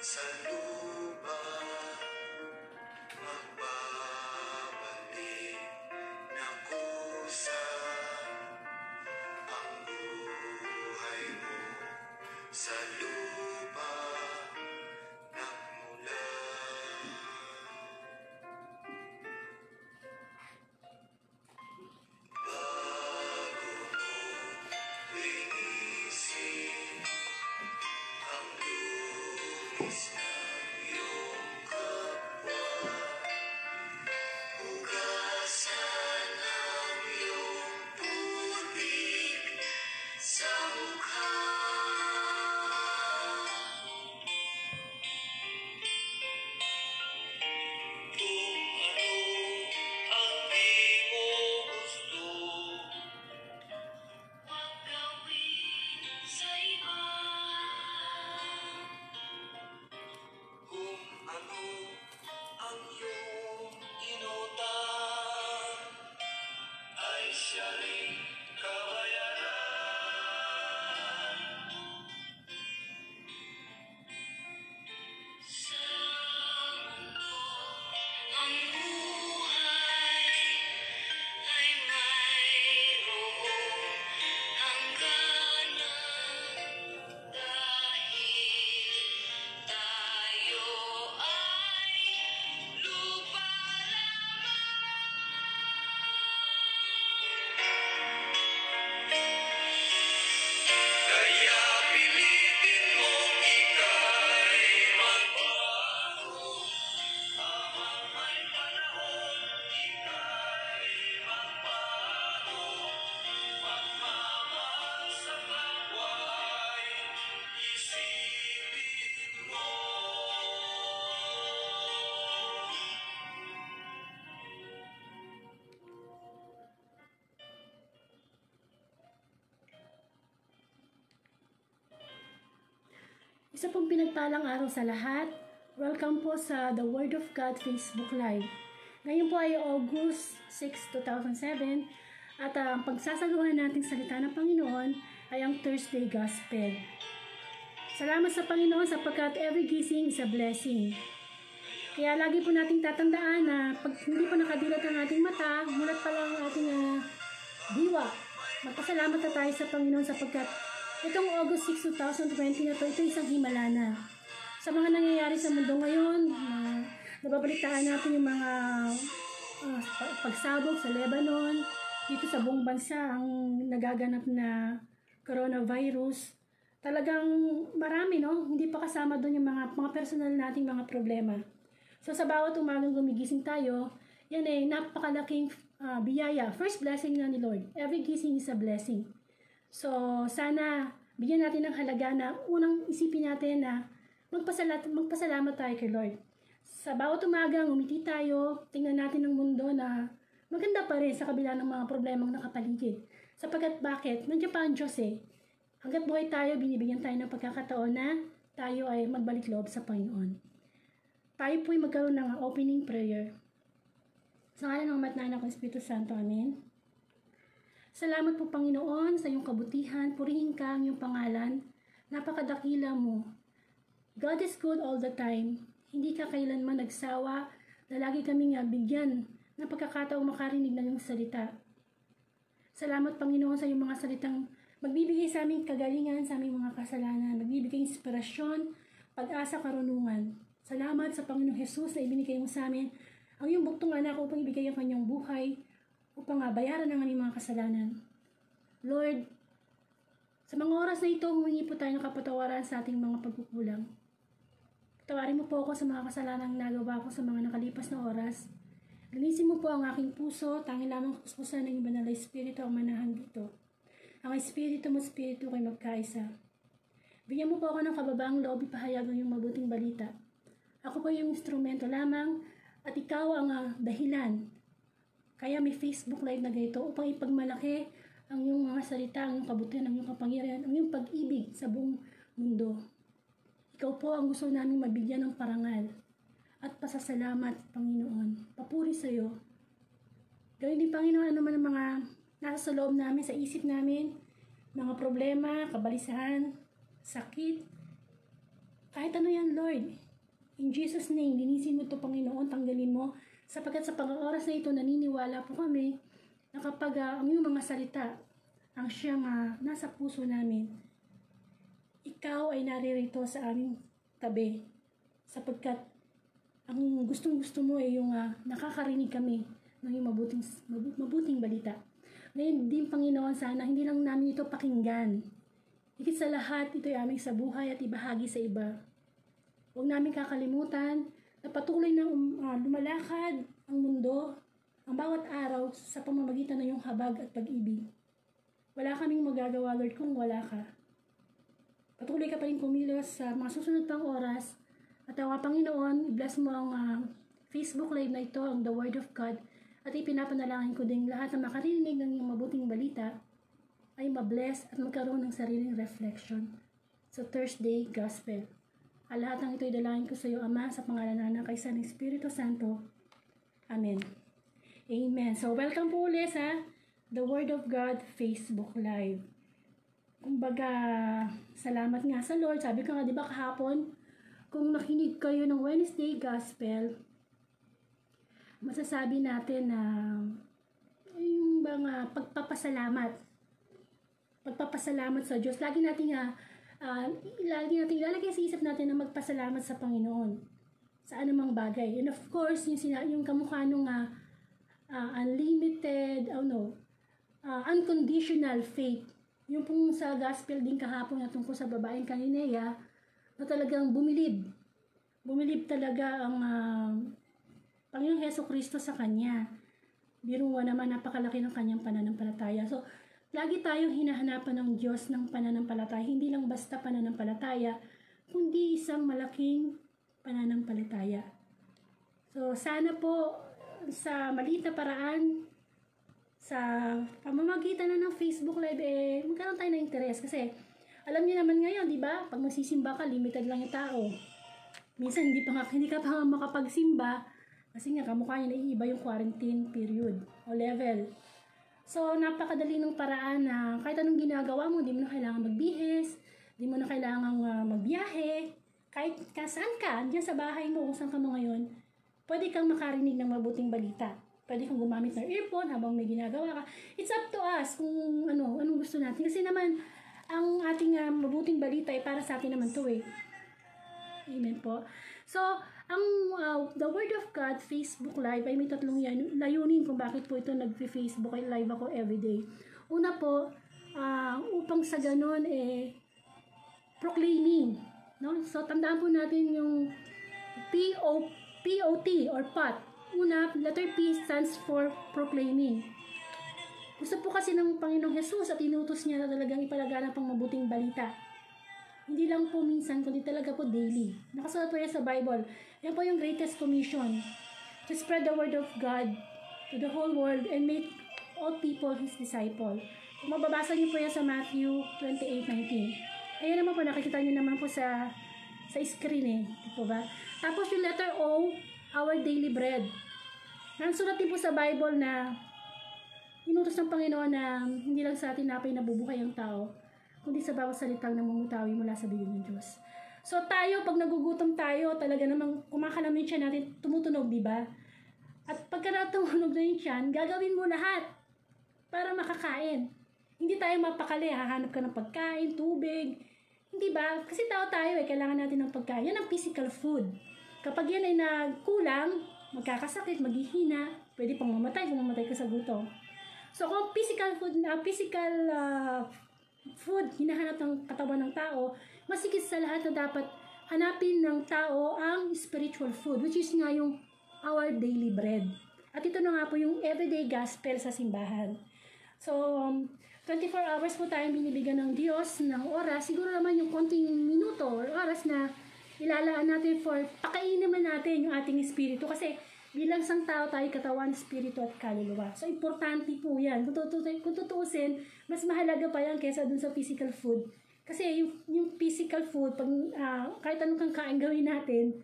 sa lupa, magbabalik na kusa ang buhay mo sa lupa nagmula. Bago mo linisin ang lunis ng iyong kapwa, hugasan ang iyong putik sa mukha. Kung ano ang di mo gusto, huwag gawin sa iba. Kung ano ang iyong inutan, ay siya rin kabayaran. Sa mundo, ang buhay ay mayroong hangganan dahil tayo ay lupa lamang. Kaya pilitin mong ika'y magbago, habang may panahon ika'y magbago. Pagmamahal sa kapwa'y isipin mo. Isa pong pinagpalang araw sa lahat. Welcome po sa The Word of God Facebook Live. Ngayon po ay August 6, 2007 at ang pagsasaluhan nating salita ng Panginoon ay ang Thursday Gospel. Salamat sa Panginoon sapagkat every gising is a blessing. Kaya lagi po nating tatandaan na pag hindi po nakadilat ang ating mata, mulat pa lang ang ating diwa. Magpasalamat na tayo sa Panginoon sapagkat itong August 6, 2020 na ito isang himala na. Sa mga nangyayari sa mundo ngayon, nababalitaan natin yung mga pagsabog sa Lebanon, dito sa buong bansa ang nagaganap na coronavirus. Talagang marami, no? Hindi pa kasama doon yung mga personal nating mga problema. So sa bawat umagang gumigising tayo, yan ay napakalaking biyaya, first blessing na ni Lord. Every gising is a blessing. So, sana bigyan natin ng halaga na unang isipin natin na magpasalamat tayo kay Lord. Sa bawat umaga, umiti tayo, tingnan natin ang mundo na maganda pa rin sa kabila ng mga problemang nakapaligid. Sapagkat bakit? Nandiyan pa ang Diyos eh. Hanggat buhay tayo, binibigyan tayo ng pagkakataon na tayo ay magbalik loob sa Panginoon. Tayo po ay magkaroon ng opening prayer. Sa ngalan ng Ama at ng Anak at ng Espiritu Santo. Amen. Salamat po Panginoon sa iyong kabutihan, purihin ka ang iyong pangalan, napakadakila mo. God is good all the time, hindi ka kailanman nagsawa na lagi kaming bigyan ng pagkakataong makarinig ng iyong salita. Salamat Panginoon sa iyong mga salitang magbibigay sa aming kagalingan sa aming mga kasalanan, magbibigay inspirasyon, pag-asa, karunungan. Salamat sa Panginoong Jesus na ibinigay mo sa amin ang iyong buktong anak upang ibigay ang kanyang buhay, upang bayaran ang aming mga kasalanan. Lord, sa mga oras na ito, humingi po tayo ng kapatawaran sa ating mga pagkukulang. Patawarin mo po ako sa mga kasalanang nagawa ko sa mga nakalipas na oras. Linisin mo po ang aking puso, tanging lamang kuskusan ng banal na Espiritu ang manahan dito. Ang Espiritu mo, Espiritu ko'y magkaisa. Bigyan mo po ako ng kababaang loob ipahayag ng iyong mabuting balita. Ako po yung instrumento lamang at ikaw ang dahilan. Kaya may Facebook Live na ganito upang ipagmalaki ang iyong mga salita, ang iyong kabutihan, ang iyong kapangyarihan, ang iyong pag-ibig sa buong mundo. Ikaw po ang gusto namin mabigyan ng parangal at pasasalamat, Panginoon. Papuri sa iyo. Gawin din, Panginoon, ano man ang mga nasa sa loob namin, sa isip namin, mga problema, kabalisahan, sakit, Kahit ano yan, Lord. In Jesus' name, linisin mo ito, Panginoon, tanggalin mo. Sapagkat sa pang-oras na ito, naniniwala po kami na kapag ang iyong mga salita, ang siyang nasa puso namin, ikaw ay naririto sa aming tabi. Sapagkat ang gustong-gusto mo ay yung nakakarinig kami ng iyong mabuting balita. Ngayon din, Panginoon, sana hindi lang namin ito pakinggan. Higit sa lahat, ito ay aming sa buhay at ibahagi sa iba. Huwag namin kakalimutan na patuloy na lumalakad ang mundo, ang bawat araw sa pamamagitan ng iyong habag at pag-ibig. Wala kaming magagawa, Lord, kung wala ka. Patuloy ka pa rin kumilos sa mga susunod pang oras. At Panginoon, i-bless mo ang Facebook Live na ito, ang The Word of God. At ipinapanalangin ko din lahat na makarinig ng iyong mabuting balita ay mabless at magkaroon ng sariling reflection sa Thursday Gospel. Ang lahat ng ito ay dalangin ko sa iyo, Ama, sa pangalan ng Anak, Isa, ng Espiritu Santo. Amen. Amen. So, welcome po ulit sa The Word of God Facebook Live. Kumbaga, salamat nga sa Lord. Sabi ko nga, di ba kahapon, kung nakinig kayo ng Wednesday Gospel, masasabi natin na yung mga pagpapasalamat sa Diyos. Lagi natin ilalagay sa isip natin na magpasalamat sa Panginoon sa anumang bagay. And of course, yung kamukha nung unconditional faith. Yung pong sa gospel din kahapon na tungkol sa babaeng Cananea na talagang bumilib. Bumilib talaga ang Panginoong Hesukristo sa kanya. Biruwa naman, napakalaki ng kanyang pananampalataya. So, lagi tayong hinahanapan ng Diyos ng pananampalataya. Hindi lang basta pananampalataya, kundi isang malaking pananampalataya. So, sana po sa maliit na paraan, sa pamamagitan na ng Facebook Live, magkaroon tayo ng interes. Kasi, alam niyo naman ngayon, di ba? Pag magsisimba ka, limited lang yung tao. Minsan, hindi ka pa makapagsimba, kasi nga, kamukha niya naiiba yung quarantine period o level. So, napakadali ng paraan na kahit anong ginagawa mo, di mo na kailangan magbihis, di mo na kailangan magbiyahe, kahit saan ka, diyan sa bahay mo, kung saan ka mo ngayon, pwede kang makarinig ng mabuting balita. Pwede kang gumamit ng earphone habang may ginagawa ka. It's up to us kung anong gusto natin. Kasi naman, ang ating mabuting balita ay para sa atin naman to eh. Amen po. So, ang The Word of God Facebook Live ay may tatlong layunin kung bakit po ito nag-Facebook ay live ako everyday. Una po, upang sa ganon proclaiming. No? So, tandaan po natin yung POT or POT. Una, letter P stands for proclaiming. Gusto po kasi ng Panginoong Jesus at inutos niya na talagang ipalaganap ang mabuting balita. Hindi lang po minsan, kundi talaga po daily. Nakasulat po yan sa Bible. Yan po yung greatest commission. To spread the word of God to the whole world and make all people His disciple. Kung mababasa niyo po yan sa Matthew 28:19. Ayan naman po, nakikita niyo naman po sa screen eh. Di po ba? Tapos yung letter O, our daily bread. Nasulat din po sa Bible na inutos ng Panginoon na hindi lang sa atin napay nabubuhay ang tao, kundi sa bawat salitang namumutawi mula sa bibig ng Diyos. So tayo, pag nagugutom tayo, talaga namang kumakalam yung tiyan natin, tumutunog, di ba? At pagka natumunog na yung tiyan, gagawin mo lahat para makakain. Hindi tayo mapakali, hahanap ka ng pagkain, tubig, hindi ba? Kasi tao tayo kailangan natin ng pagkain. Yan ang physical food. Kapag yan ay nagkulang, magkakasakit, maghihina, pwede pang mamatay kung mamatay ka sa gutom. So kung physical food hinahanap ng katawan ng tao, masigit sa lahat na dapat hanapin ng tao ang spiritual food, which is nga yung our daily bread. At ito na nga po yung everyday gospel sa simbahan. So, 24 hours po tayong binibigyan ng Diyos ng oras. Siguro naman yung konting minuto or oras na ilalaan natin for pakainin naman natin yung ating espiritu. Kasi bilang isang tao tayo katawan, espiritu at kaluluwa. So, importante po yan. Kung tutuusin, mas mahalaga pa yan kaysa dun sa physical food. Kasi yung physical food, pag, kahit anong kang kain gawin natin,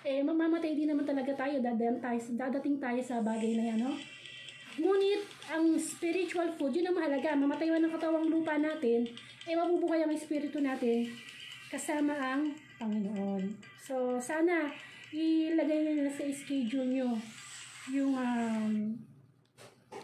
mamamatay din naman talaga tayo, dadating tayo sa bagay na yan, no? Ngunit, ang spiritual food, yun ang mahalaga. Mamatay man ang katawang lupa natin, mabubuhay ang espiritu natin kasama ang Panginoon. So, sana ilagay nyo na sa schedule nyo yung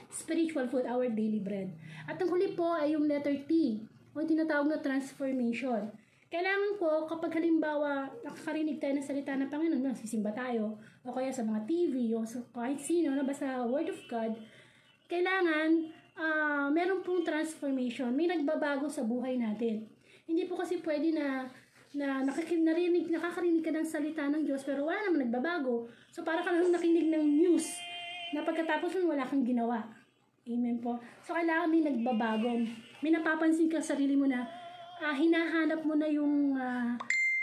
spiritual food, our daily bread. At ang huli po ay yung letter T, o tinatawag na transformation. Kailangan po, kapag halimbawa nakakarinig tayo ng salita ng Panginoon, sisimba tayo, o kaya sa mga TV, o sa kahit sino, basta Word of God, kailangan meron pong transformation, may nagbabago sa buhay natin. Hindi po kasi pwede na nakakarinig ka ng salita ng Diyos, pero wala naman nagbabago. So, para ka lang nakinig ng news, na pagkatapos nun, wala kang ginawa. Amen po. So, kailangan may nagbabago. May napapansin ka sa sarili mo na hinahanap mo na yung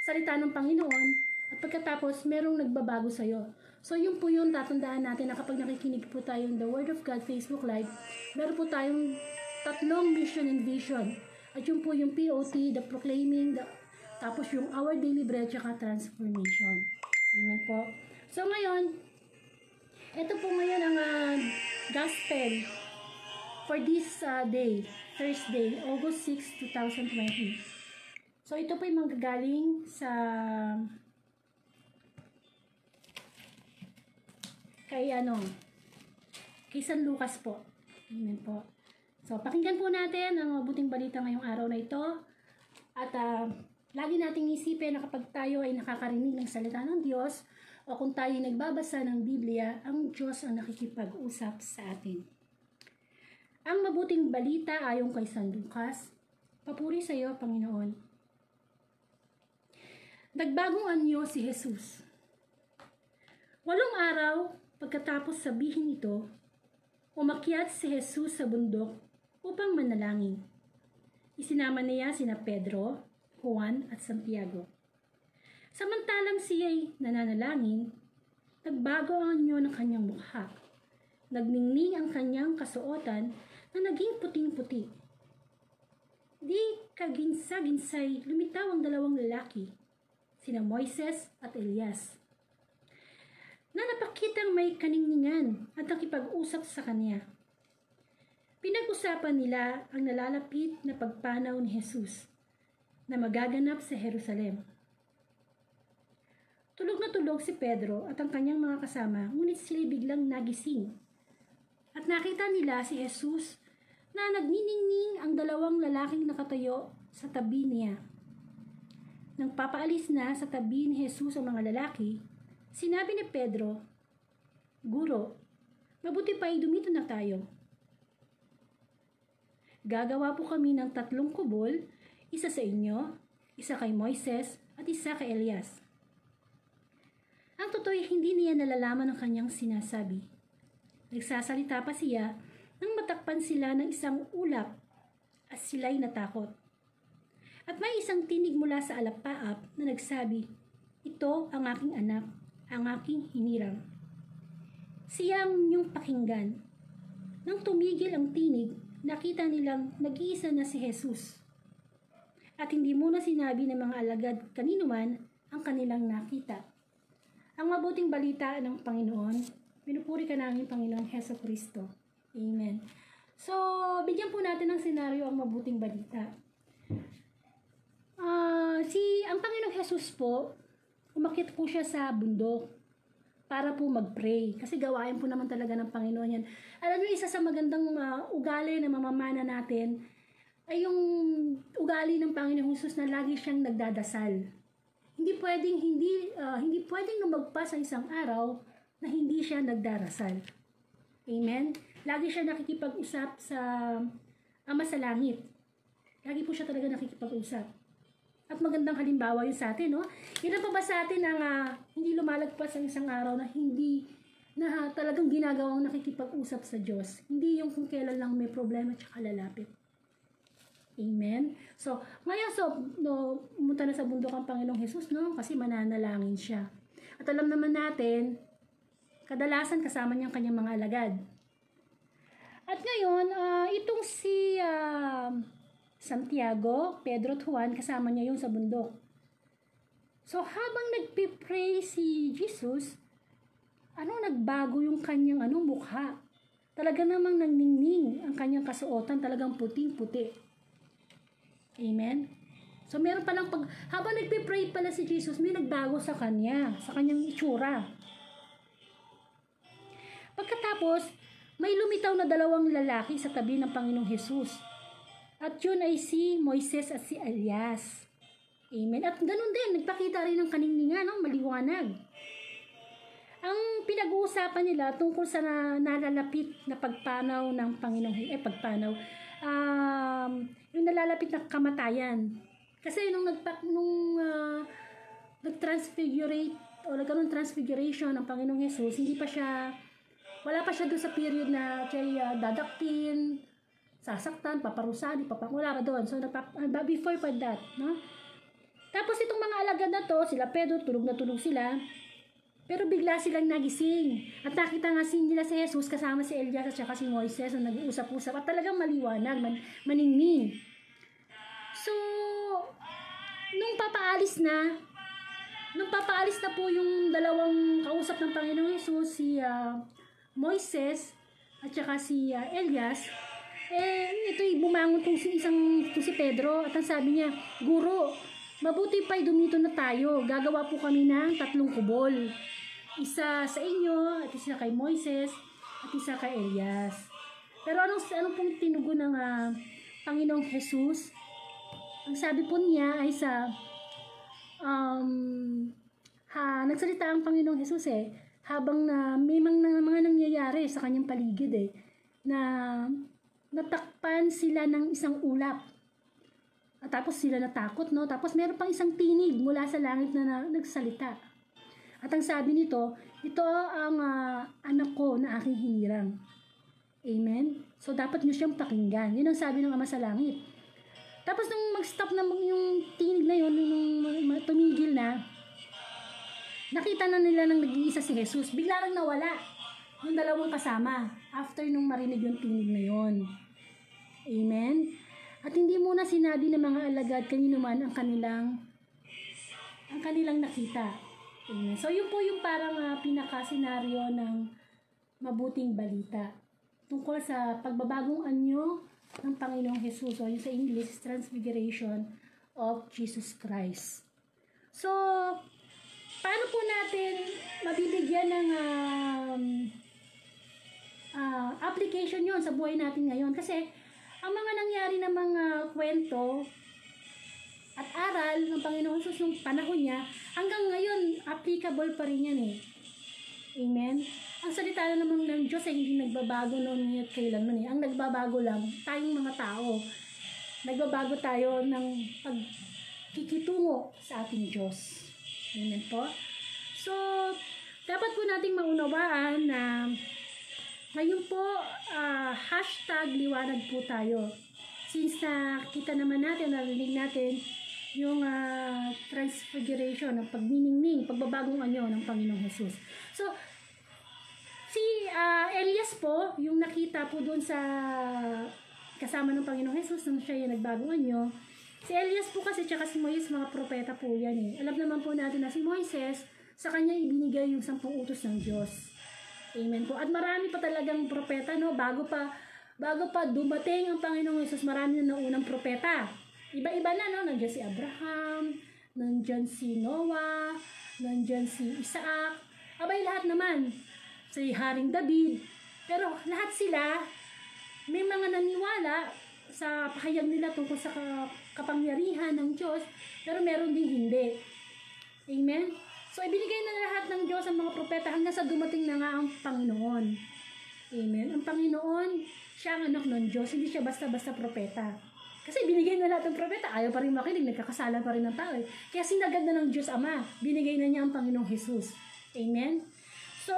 salita ng Panginoon, at pagkatapos, merong nagbabago sa'yo. So, yun po yung tatandaan natin na kapag nakikinig po tayo ng The Word of God Facebook Live, meron po tayong 3 mission and vision. At yun po yung POT, the proclaiming, tapos yung our daily bread, tsaka transformation. Amen po. So, ngayon, ito po ngayon ang gospel for this day, Thursday, August 6, 2020. So, ito po yung manggagaling sa kay San Lucas po. Amen po. So, pakinggan po natin ang mabuting balita ngayong araw na ito. At lagi nating isipin na kapag tayo ay nakakarinig ng salita ng Diyos, o kung tayo ay nagbabasa ng Biblia, ang Diyos ang nakikipag-usap sa atin. Ang mabuting balita ayon kay San Lucas, papuri sa iyo, Panginoon. Nagbagong anyo si Jesus. 8 araw pagkatapos sabihin ito, umakyat si Jesus sa bundok upang manalangin. Isinama niya sina Pedro, Juan at Santiago. Samantalang siya'y nananalangin, nagbago ang anyo ng kanyang mukha. Nagningning ang kanyang kasuotan na naging puting-puti. Di kaginsa-ginsay lumitaw ang 2 lalaki, sina Moises at Elias, na napakitang may kaningningan at nakipag-usap sa kanya. Pinag-usapan nila ang nalalapit na pagpanaw ni Jesus na magaganap sa Jerusalem. Tulog na tulog si Pedro at ang kanyang mga kasama, ngunit sila biglang nagising. At nakita nila si Jesus na nagniningning ang 2 lalaking nakatayo sa tabi niya. Nang papaalis na sa tabi ni Jesus ang mga lalaki, sinabi ni Pedro, "Guro, mabuti pa ay dumito na tayo. Gagawa po kami ng 3 kubol, isa sa inyo, isa kay Moises, at isa kay Elias." Ang totoo ay hindi niya nalalaman ang kanyang sinasabi. Nagsasalita pa siya nang matakpan sila ng isang ulap at sila'y natakot. At may isang tinig mula sa alapaap na nagsabi, "Ito ang aking anak, ang aking hinirang. Siya ang inyong pakinggan." Nang tumigil ang tinig, nakita nilang nag-iisa na si Jesus. At hindi muna sinabi ng mga alagad kanino man ang kanilang nakita. Ang mabuting balita ng Panginoon, pinupuri ka namin, Panginoong Hesus Kristo. Amen. So, bigyan po natin ng senaryo ang mabuting balita. Ang Panginoong Hesus po, umakyat po siya sa bundok para po mag-pray. Kasi gawain po naman talaga ng Panginoon yan. Alam niyo, isa sa magandang ugali na mamamana natin ay yung ugali ng Panginoong Hesus na lagi siyang nagdadasal. Hindi pwedeng lumagpas ang isang araw na hindi siya nagdarasal. Amen? Lagi siya nakikipag-usap sa Ama sa Langit. Lagi po siya talaga nakikipag-usap. At magandang halimbawa yun sa atin, no? Ilan pa ba sa atin ang hindi lumalagpas ang isang araw na talagang ginagawang nakikipag-usap sa Diyos? Hindi yung kung kailan lang may problema tsaka lalapit. Amen? So, ngayon, pumunta na sa bundok ang Panginoong Hesus, no? Kasi mananalangin siya. At alam naman natin, kadalasan kasama niya ang kanyang mga alagad. At ngayon, itong si Santiago, Pedro at Juan, kasama niya yung sa bundok. So, habang nagpipray si Jesus, nagbago yung kanyang mukha. Talaga namang nangningning ang kanyang kasuotan, talagang puting-puti. Amen? So meron palang habang nagpe-pray pala si Jesus, may nagbago sa kanyang itsura. Pagkatapos, may lumitaw na dalawang lalaki sa tabi ng Panginoong Jesus. At yun ay si Moises at si Elias. Amen. At ganun din, nagpakita rin ng kaningningan, no? Maliwanag. Ang pinag-uusapan nila tungkol sa nalalapit na pagpanaw ng Panginoong yung nalalapit na kamatayan. Kasi nung nag-transfigurate o nagkaroon transfiguration ng Panginoong Jesus, wala pa siya doon sa period na siya dadakpin, sasaktan, paparusahan, wala pa doon. So, before pa that, no? Tapos itong mga alagad na to, sila Pedro, tulog na tulog sila, pero bigla silang nagising. At nakita nga nila si Jesus kasama si Elias at saka si Moises na nag-uusap-usap at talagang maliwanag, maningning. So, nung papaalis na po yung dalawang kausap ng Panginoong Jesus, si Moises at saka si Elias, ito'y bumangon si Pedro at ang sabi niya, Guro, mabuti pa'y dumito na tayo. Gagawa po kami ng 3 kubol. Isa sa inyo, at isa kay Moises, at isa kay Elias. Pero anong pong tinugon ng Panginoong Jesus? Ang sabi po niya ay nagsalita ang Panginoong Jesus habang may mga nangyayari sa kanyang paligid na natakpan sila ng isang ulap. At tapos sila natakot, no? Tapos meron pang isang tinig mula sa langit na nagsalita. At ang sabi nito, ito ang anak ko na aking hinirang. Amen? So dapat nyo siyang pakinggan. Yun ang sabi ng Ama sa langit. Tapos nung mag-stop na yung tinig na yun, nung tumigil na, nakita na nila nang nag-iisa si Jesus. Bigla lang nawala yung dalawang kasama after nung marinig yung tinig na yun. Amen? At hindi muna sinabi ng mga alagad kanino man ang kanilang nakita. Amen. So yun po yung parang pinaka-senaryo ng mabuting balita tungkol sa pagbabagong anyo ng Panginoong Jesus, o yung sa English, Transfiguration of Jesus Christ. So, paano po natin mabibigyan ng application yon sa buhay natin ngayon? Kasi ang mga nangyari na mga kwento at aral ng Panginoon Jesus nung panahon niya, hanggang ngayon, applicable pa rin yan Amen? Ang salita na naman ng Diyos ay hindi nagbabago noon at kailanman Ang nagbabago lang, tayong mga tao. Nagbabago tayo ng pagkikitungo sa ating Diyos. Amen po? So, dapat po nating maunawaan na ngayon po, #liwanag po tayo. Since kita naman natin, narinig natin yung transfiguration, ng pagniningning, pagbabagong anyo ng Panginoong Jesus. So, si Elias po, yung nakita po doon sa kasama ng Panginoong Jesus nang siya yung nagbagong anyo, si Elias po kasi tsaka si Moises, mga propeta po yan Alam naman po natin na si Moises, sa kanya ibinigay yung 10 utos ng Diyos. Amen po. At marami pa talagang propeta, no? Bago pa dumating ang Panginoong Jesus, marami na naunang propeta. Iba-iba na, no? Nandiyan si Abraham, nandiyan si Noah, nandiyan si Isaac. Abay, lahat naman. Si Haring David. Pero lahat sila, may mga naniwala sa pahayag nila tungkol sa kapangyarihan ng Diyos, pero meron din hindi. Amen? So, ibinigay na lahat ng Diyos ang mga propeta hanggang sa dumating na nga ang Panginoon. Amen? Ang Panginoon, siya ang anak ng Diyos, hindi siya basta-basta propeta. Kasi binigay na lahat ng propeta, ayaw pa rin makinig, nagkakasala pa rin ng tao Kaya sinagad na ng Diyos Ama, binigay na niya ang Panginoong Jesus. Amen? So,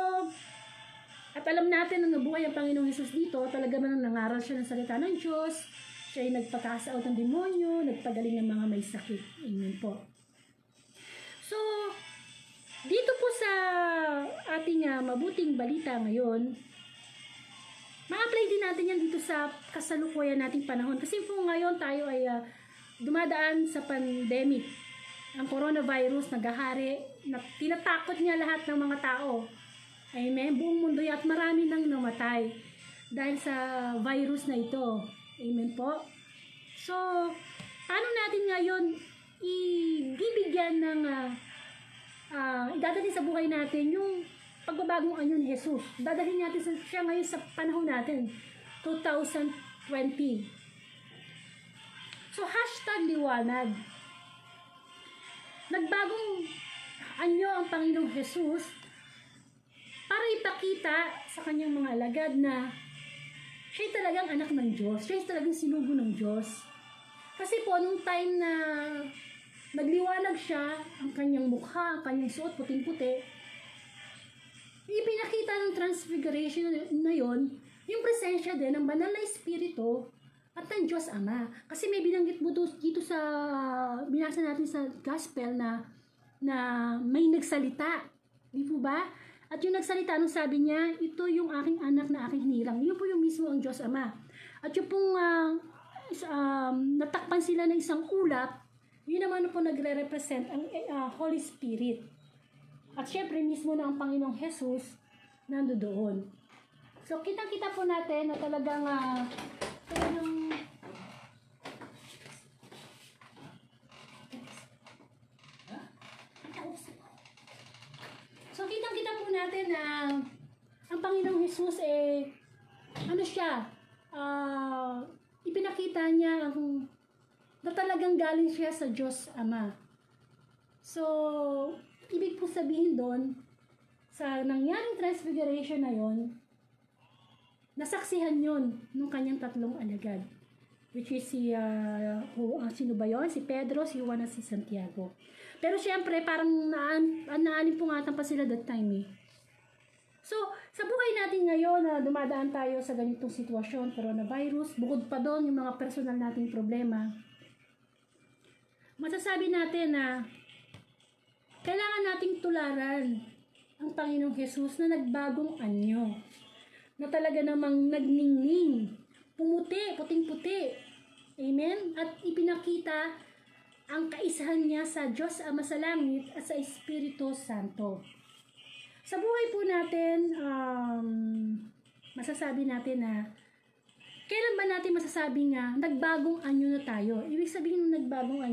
at alam natin na nabuhay ang Panginoong Jesus dito, talaga man nangaral siya ng salita ng Diyos, siya ay nagpakasa out ng demonyo, nagpagaling ng mga may sakit. Amen po. So, dito po sa ating mabuting balita ngayon, ma-apply din natin yan dito sa kasalukuyan nating panahon. Kasi po ngayon tayo ay dumadaan sa pandemic. Ang coronavirus, naghahari, tinatakot niya lahat ng mga tao. Amen? Buong mundo at marami nang namatay dahil sa virus na ito. Amen po? So, paano natin ngayon ibibigyan ng idadalhin sa buhay natin yung pagbabagong anyo ni Jesus. Dadalhin natin siya ngayon sa panahon natin, 2020. So, #liwanag. Nagbagong anyo ang Panginoong Jesus para ipakita sa kanyang mga alagad na siya talagang anak ng Diyos. Siya talagang sinugo ng Diyos. Kasi po, nung time na nagliwanag siya, ang kanyang mukha, ang kanyang suot, puting-puti, ipinakita ng transfiguration na yon yung presensya din ng banal na espiritu at ng Diyos Ama. Kasi may binanggit mo dito sa, binasa natin sa gospel na may nagsalita. Di po ba? At yung nagsalita, anong sabi niya? Ito yung aking anak na aking hinirang. Yun po yung mismo ang Diyos Ama. At yung pong natakpan sila ng isang ulap, yun naman po nagre-represent ang Holy Spirit. At syempre, mismo na ang Panginoong Jesus nandoon. So, kitang-kita po natin na talagang So, kitang-kita po natin na ang Panginoong Jesus ano siya, ipinakita niya na talagang galing siya sa Diyos Ama. So, ibig po sabihin doon, sa nangyaring transfiguration na yon, nasaksihan yon ng kanyang tatlong alagad. Which is sino ba yun? Si Pedro, si Juan, at si Santiago. Pero syempre, parang naalimpungatan pa sila that time eh. So, sa buhay natin ngayon na dumadaan tayo sa ganitong sitwasyon, coronavirus, bukod pa doon yung mga personal nating problema, masasabi natin na kailangan nating tularan ang Panginoong Jesus na nagbagong anyo, na talaga namang nagningning, pumuti, puting-puti. Amen? At ipinakita ang kaisahan niya sa Diyos Ama sa langit at sa Espiritu Santo. Sa buhay po natin, masasabi natin na kailan ba natin masasabi nga nagbagong anyo na tayo? Ibig sabihin ng nagbagong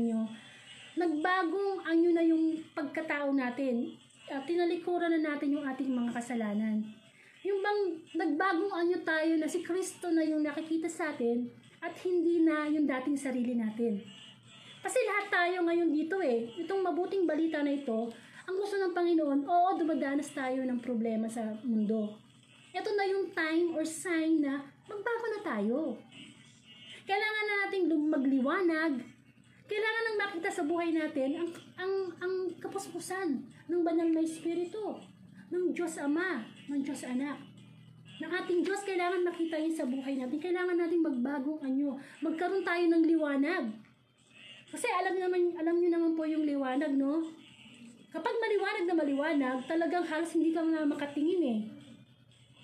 anyo na yung pagkatao natin. Tinalikuran na natin yung ating mga kasalanan. Yung bang nagbagong anyo tayo na si Kristo na yung nakikita sa atin at hindi na yung dating sarili natin. Kasi lahat tayo ngayon dito itong mabuting balita na ito, ang gusto ng Panginoon, oo, dumadanas tayo ng problema sa mundo. Ito na yung time or sign na magbago na tayo. Kailangan na nating magliwanag. Kailangan nang makita sa buhay natin ang kapuspusan ng banal na Espiritu, ng Diyos Ama, ng Diyos Anak. Ng ating Diyos, kailangan makita yun sa buhay natin. Kailangan natin magbagong anyo. Magkaroon tayo ng liwanag. Kasi alam niyo naman po yung liwanag, no? Kapag maliwanag, talagang halos hindi ka na makatingin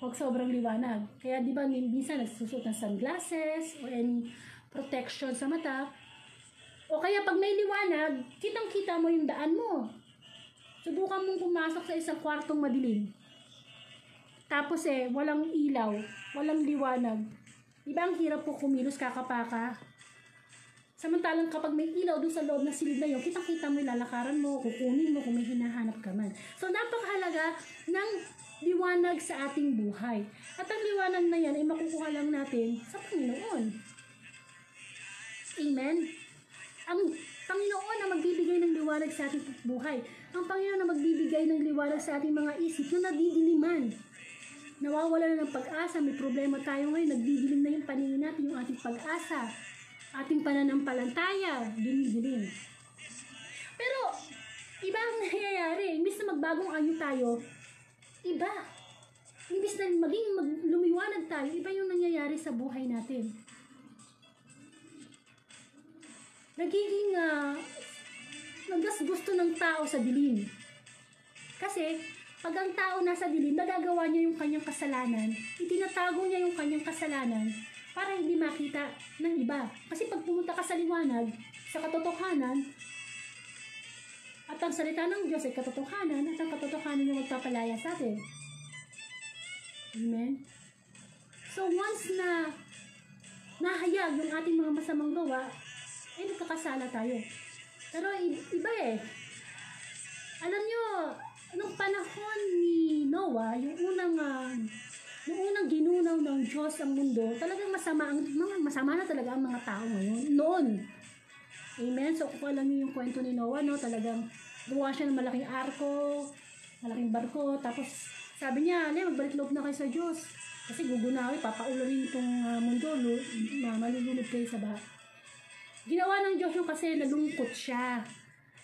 Huwag sobrang liwanag. Kaya di ba minsan nagsusuot ng sunglasses o any protection sa mata. O kaya pag may liwanag, kitang-kita mo yung daan mo. Subukan mong pumasok sa isang kwartong madilim. Tapos walang ilaw, walang liwanag. Di ba ang hirap po kumilos, kakapaka? Samantalang kapag may ilaw doon sa loob ng silid na yun, kitang-kita mo yung lalakaran mo, kukunin mo kung may hinahanap ka man. So, napakahalaga ng liwanag sa ating buhay. At ang liwanag na yan ay makukuha lang natin sa Panginoon. Amen? Ang Panginoon na magbibigay ng liwanag sa ating buhay. Ang Panginoon na magbibigay ng liwanag sa ating mga isip na nadidiliman. Nawawala na ng pag-asa, may problema tayo ngayon, nagdidilim na yung paningin natin, yung ating pag-asa. Ating pananampalataya, dumidilim. Pero, iba ang nangyayari. Imbis na magbagong anyo tayo, iba. Imbis na lumiwanag tayo, iba yung nangyayari sa buhay natin. Nagiging nagas gusto ng tao sa dilim. Kasi, pag ang tao nasa dilim, nagagawa niya yung kanyang kasalanan, itinatago niya yung kanyang kasalanan, para hindi makita ng iba. Kasi pag pumunta ka sa liwanag, sa katotohanan, at ang salita ng Diyos ay katotohanan, at ang katotohanan yung magpapalaya sa atin. Amen? So once na nahayag yung ating mga masamang gawa, ay nagkakasala tayo. Pero iba eh. Alam nyo, nung panahon ni Noah, yung unang ginunaw ng Diyos ang mundo, talagang masama na talaga ang mga tao ngayon. Noon. Amen? So, kung alam niyo yung kwento ni Noah, no, talagang gumawa siya ng malaking arko, malaking barko, tapos sabi niya, magbalik loob na kayo sa Diyos. Kasi gugunawi, papaularin itong mundo, malulunod kayo sa baha. Ginawa ng Diyos yung kasi nalungkot siya.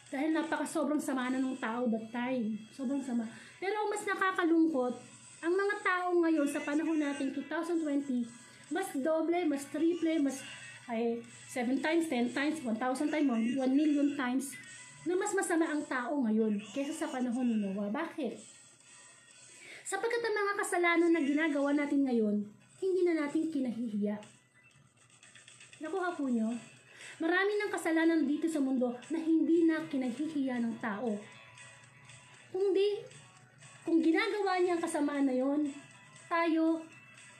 Dahil sobrang sama na ng tao that time. Sobrang sama. Pero ang mas nakakalungkot, ang mga tao ngayon sa panahon natin, 2020, mas doble, mas triple, mas 7 times, 10 times, 1,000 times, 1 million times, na mas masama ang tao ngayon kaysa sa panahon ni Noah. Bakit? Sapagkat ang mga kasalanan na ginagawa natin ngayon, hindi na natin kinahihiya. Nakuha po nyo? Marami ng kasalanan dito sa mundo na hindi na kinahihiya ng tao. Kung ginagawa niya ang kasamaan na yon, tayo,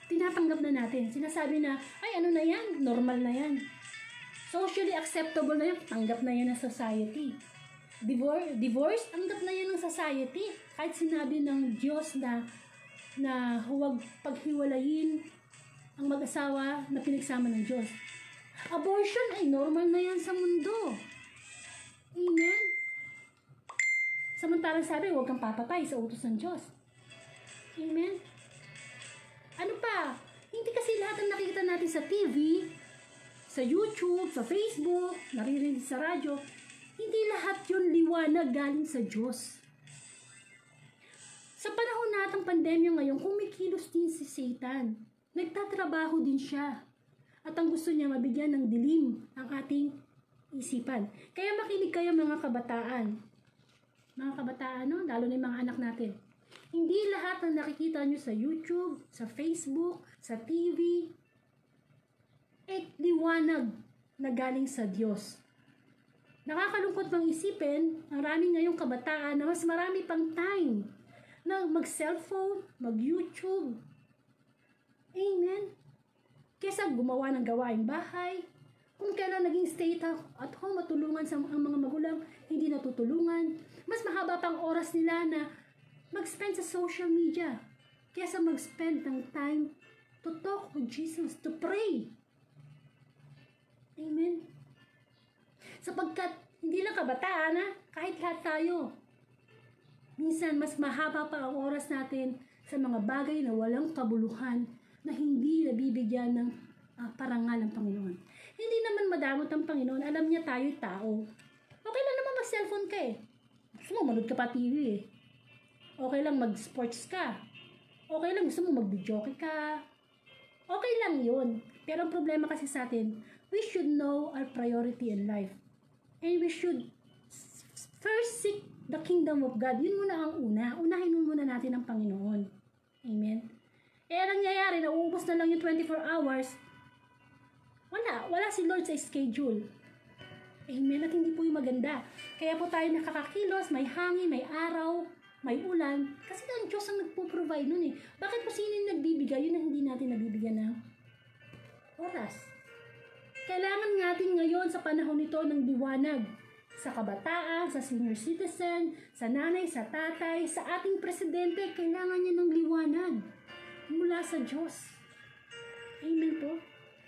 tinatanggap na natin. Sinasabi na, ay ano na yan, normal na yan. Socially acceptable na yan, tanggap na yan ng society. Divorce, tanggap na yan ng society. Kahit sinabi ng Diyos na huwag paghiwalayin ang mag-asawa na pinagsama ng Diyos. Abortion ay normal na yan sa mundo. Amen? Samantalang sabi, huwag kang papatay sa utos ng Diyos. Amen? Ano pa? Hindi kasi lahat ang nakikita natin sa TV, sa YouTube, sa Facebook, naririnig sa radyo, hindi lahat yun liwanag galing sa Diyos. Sa panahon natang pandemya ngayon, kumikilos din si Satan. Nagtatrabaho din siya. At ang gusto niya mabigyan ng dilim ang ating isipan. Kaya makinig kayo mga kabataan. Mga kabataan, no? Lalo na yung mga anak natin. Hindi lahat ng nakikita nyo sa YouTube, sa Facebook, sa TV, liwanag na galing sa Diyos. Nakakalungkot bang isipin, marami ngayong kabataan na mas marami pang time na mag-cellphone, mag-YouTube. Amen? Kesa gumawa ng gawaing bahay, kung kailan naging stay at home, matulungan ang mga magulang, hindi natutulungan. Mas mahaba pang oras nila na mag-spend sa social media, kesa mag-spend ng time to talk with Jesus, to pray. Amen? Sapagkat, hindi lang kabataan, kahit lahat tayo. Minsan, mas mahaba pa ang oras natin sa mga bagay na walang kabuluhan, na hindi nabibigyan ng parangal ng Panginoon. Hindi naman madamot ang Panginoon. Alam niya tayo'y tao. Okay lang naman mag-cellphone ka eh. Gusto mo, manood ka pa TV eh. Okay lang mag-sports ka. Okay lang, gusto mo mag-videoke ka. Okay lang yun. Pero ang problema kasi sa atin, we should know our priority in life. And we should first seek the kingdom of God. Yun muna ang una. Unahin muna natin ang Panginoon. Amen? Nangyayari, nauubos na lang yung 24 hours, wala si Lord sa schedule. Amen? At hindi po yung maganda. Kaya po tayo nakakakilos, may hangin, may araw, may ulan, kasi ang Diyos ang nagpo-provide nun eh. Bakit po sino yung nagbibigay? Yun ang hindi natin nabibigyan ng oras. Kailangan natin ngayon sa panahon nito ng liwanag. Sa kabataan, sa senior citizen, sa nanay, sa tatay, sa ating presidente, kailangan niya ng liwanag mula sa Diyos. Amen po?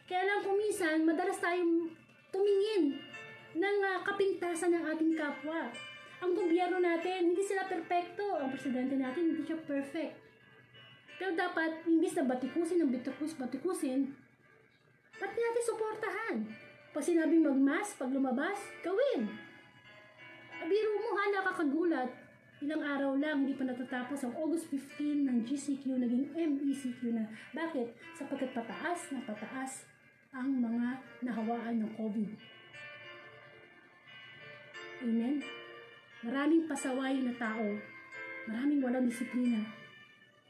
Kaya lang kuminsan, madalas tayong tumingin ng kapintasan ng ating kapwa. Ang gobyerno natin, hindi sila perfecto. Ang presidente natin, hindi siya perfect. Pero dapat, imbis na batikusin, ba't natin suportahan? Pag sinabing magmas, pag lumabas, gawin. Biro mo nakakagulat. Ilang araw lang, hindi pa natatapos ang August 15 ng GCQ, naging MECQ na. Bakit? Sapagkat pataas ang mga nahawaan ng COVID. Amen? Maraming pasaway na tao. Maraming walang disiplina.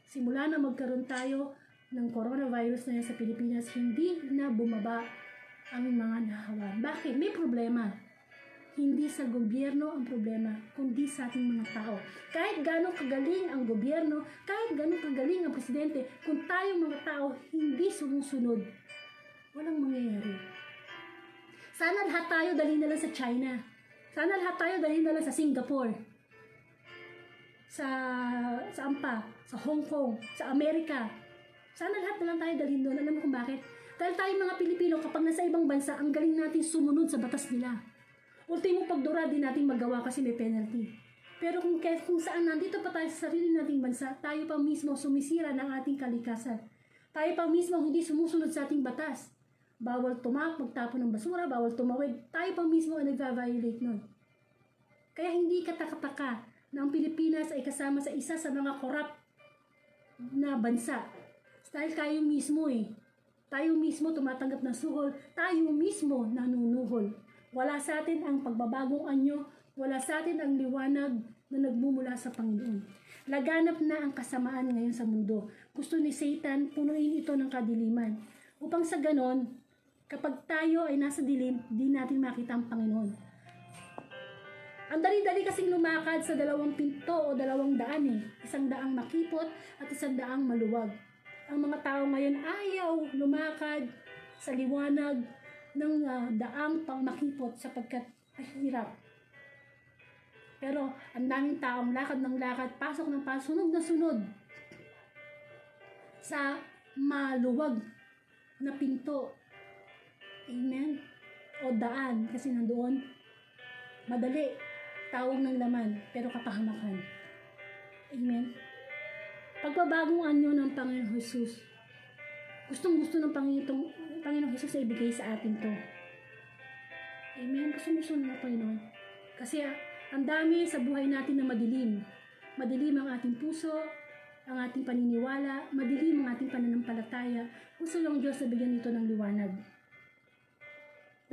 Simula na magkaroon tayo ng coronavirus na yan sa Pilipinas, hindi na bumaba ang mga nahawaan. Bakit? May problema. Hindi sa gobyerno ang problema, kundi sa ating mga tao. Kahit gano'ng kagaling ang gobyerno, kahit gano'ng kagaling ang presidente, kung tayong mga tao hindi sumusunod, walang mangyayari. Sana lahat tayo dali na lang sa China. Sana lahat tayo dalhin na lang sa Singapore, sa saan pa, sa Hong Kong, sa Amerika. Sana lahat na lang tayo dalhin doon. Alam mo kung bakit? Dahil tayo mga Pilipino, kapag nasa ibang bansa, ang galing natin sumunod sa batas nila. Ultimo pagdura, di natin magawa kasi may penalty. Pero kung saan nandito pa tayo sa sarili nating bansa, tayo pa mismo sumisira ng ating kalikasan. Tayo pa mismo hindi sumusunod sa ating batas. Bawal magtapon ng basura, bawal tumawid. Tayo pa mismo ang nagva-violate nun. Kaya hindi katakataka na ang Pilipinas ay kasama sa isa sa mga korap na bansa. Dahil tayo mismo tayo mismo tumatanggap ng suhol, tayo mismo nanunuhol. Wala sa atin ang pagbabagong anyo, wala sa atin ang liwanag na nagmumula sa Panginoon. Laganap na ang kasamaan ngayon sa mundo. Gusto ni Satan punuin ito ng kadiliman. Upang sa ganon, kapag tayo ay nasa dilim, di natin makita ang Panginoon. Ang dali-dali kasing lumakad sa 2 pinto o 2 daan Isang daang makipot at isang daang maluwag. Ang mga tao ngayon ayaw lumakad sa liwanag ng daang pangmakipot sapagkat ay hirap. Pero ang daming taong lakad ng lakad, pasok ng pasok, sunod na sunod sa maluwag na pinto. Amen? O daan, kasi nandoon, madali, tawag ng laman, pero kapahamakan. Amen? Pagbabagong anyo ng Panginoon Jesus. Gustong-gusto ng Panginoon Jesus na ibigay sa atin to. Amen? Gusto ng Panginoon. Kasi ang dami sa buhay natin na madilim. Madilim ang ating puso, ang ating paniniwala, madilim ang ating pananampalataya. Gusto ng Diyos na bigyan nito ng liwanag.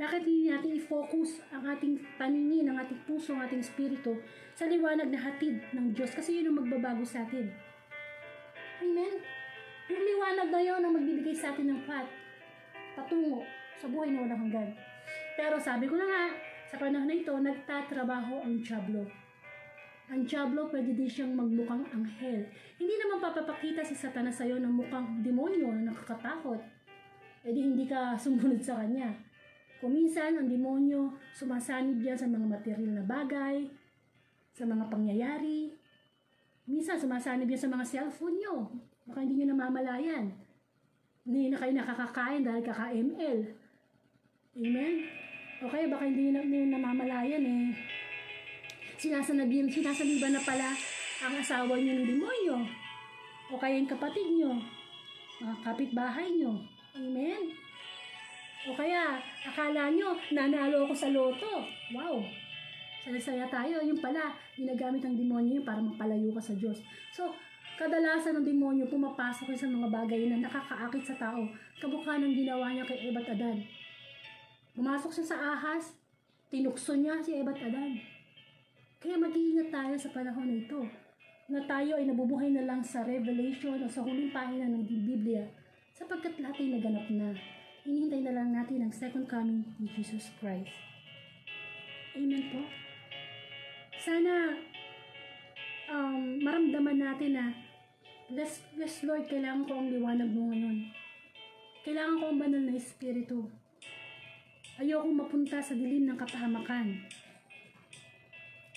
Bakit hindi natin i-focus ang ating paningin, ang ating puso, ang ating espiritu sa liwanag na hatid ng Diyos? Kasi yun ang magbabago sa atin. Amen? Yung liwanag na yun ang magbibigay sa atin ng patungo sa buhay na walang hanggan. Pero sabi ko na nga, sa panahon na ito, nagtatrabaho ang dyablo. Ang dyablo, pwede din siyang magmukhang anghel. Hindi naman papapakita si Satanas sa'yo ng mukhang demonyo na nakakatakot. E di hindi ka sumunod sa kanya. Kuminsan, ang demonyo sumasanib diyan sa mga material na bagay, sa mga pangyayari. Minsan, sumasanib yan sa mga cellphone nyo. Baka hindi nyo namamalayan. Hindi na kayo nakakakain dahil kaka-ML. Amen? Okay, baka hindi nyo namamalayan sinasaniban na pala ang asawa nyo ng demonyo. O kaya yung kapatid nyo. Mga kapitbahay nyo. Amen? O kaya, akala nyo, nanalo ako sa loto. Wow! Saya-saya tayo. Yung pala, ginagamit ng demonyo yun para mapalayo ka sa Diyos. So, kadalasan ng demonyo pumapasok sa mga bagay na nakakaakit sa tao. Kamukha ng ginawa niya kay Eva at Adan. Pumasok siya sa ahas, tinukso niya si Eva at Adan. Kaya mag-iingat tayo sa panahon na ito. Na tayo ay nabubuhay na lang sa Revelation o sa huling pahina ng Biblia. Sapagkat lahat ay naganap na. Hinihintay na lang natin ang second coming ni Jesus Christ. Amen po. Sana maramdaman natin na yes Lord, kailangan ko ang liwanag mo ngayon. Kailangan ko ang banal na espiritu. Ayokong mapunta sa dilim ng kapahamakan.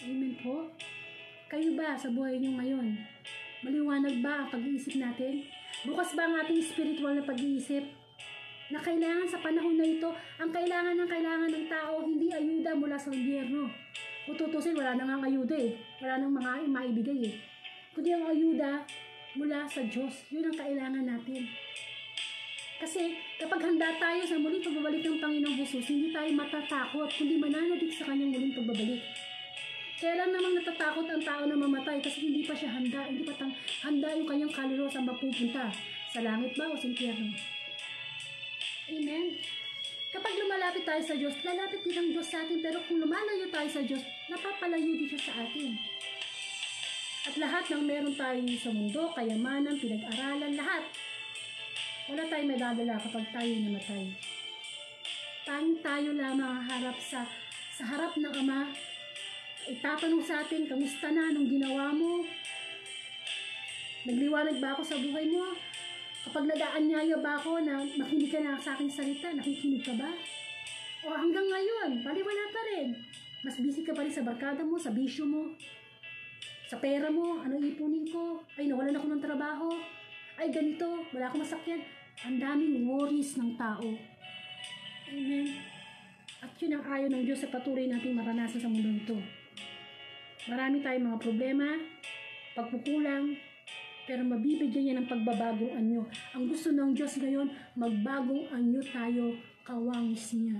Amen po. Kayo ba sa buhay niyo ngayon? Maliwanag ba ang pag-iisip natin? Bukas ba ang ating spiritual na pag-iisip? Na kailangan sa panahon na ito, ang kailangan ng tao, hindi ayuda mula sa gobyerno. Kung tutusin, wala nang ang ayuda Wala nang mga maibigay Kundi ang ayuda mula sa Diyos. Yun ang kailangan natin. Kasi kapag handa tayo sa muling pagbabalik ng Panginoong Jesus, hindi tayo matatakot, kundi mananalig sa kanyang muling pagbabalik. Kailan namang natatakot ang tao na mamatay kasi hindi pa siya handa, hindi pa handa yung kanyang kaluluwa saan mapupunta. Sa langit ba o sa impyerno? Amen? Kapag lumalapit tayo sa Diyos, lalapit din ang Diyos sa atin. Pero kung lumalayo tayo sa Diyos, napapalayo din siya sa atin. At lahat ng meron tayo sa mundo, kayamanan, pinag-aralan, lahat. Wala tayong may dadala kapag tayo namatay. Tanging tayo lamang harap sa harap ng Ama. Itatanong sa atin, kamusta na anong ginawa mo? Nagliwanag ba ako sa buhay mo? Kapag nag-aanyaya ba ako na makinig ka na sa aking salita, nakikinig ka ba? O hanggang ngayon, baliwala pa rin. Mas busy ka pa rin sa barkada mo, sa bisyo mo, sa pera mo, ano ipunin ko, ay nawalan ako ng trabaho, ay ganito, wala akong masakyan. Ang daming worries ng tao. Amen. At yun ang ayaw ng Diyos sa patuloy nating maranasan sa mundo ito. Marami tayong mga problema, pagkukulang, pero mabibigyan niya ng pagbabagong anyo. Ang gusto ng Diyos ngayon, magbagong anyo tayo, kawangis niya.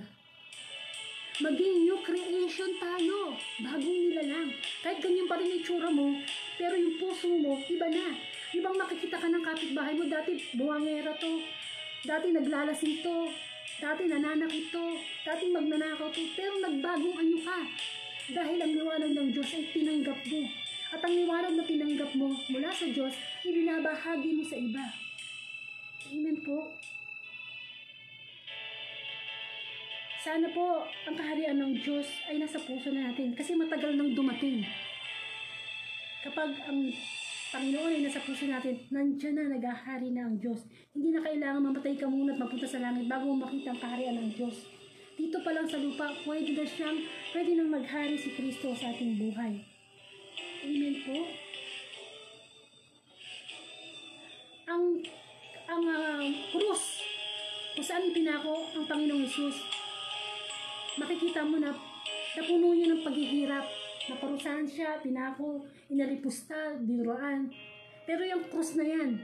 Maging new creation tayo, bagong nilalang. Kahit ganyan pa rin yung itsura mo, pero yung puso mo, iba na. Ibang makikita ka ng kapitbahay mo, dati buwangera to, dati naglalasing to, dati nananakit to, dati magnanakaw to, pero nagbagong anyo ka. Dahil ang liwanag ng Diyos ay tinanggap mo. At ang liwanag na tinanggap mo mula sa Diyos, ibinabahagi mo sa iba. Amen po. Sana po ang kaharian ng Diyos ay nasa puso natin kasi matagal nang dumating. Kapag ang Panginoon ay nasa puso natin, nandiyan na naghahari na ang Diyos. Hindi na kailangan mamatay ka muna at mapunta sa langit bago mo makita ang kaharian ng Diyos. Dito pa lang sa lupa, pwede nang maghari si Kristo sa ating buhay. Amen po. Ang krus, kung saan ipinako ang Panginoong Hesus, makikita mo na napuno niya ng paghihirap. Naparusahan siya, pinako, inalipusta, dinuroan. Pero yung krus na yan,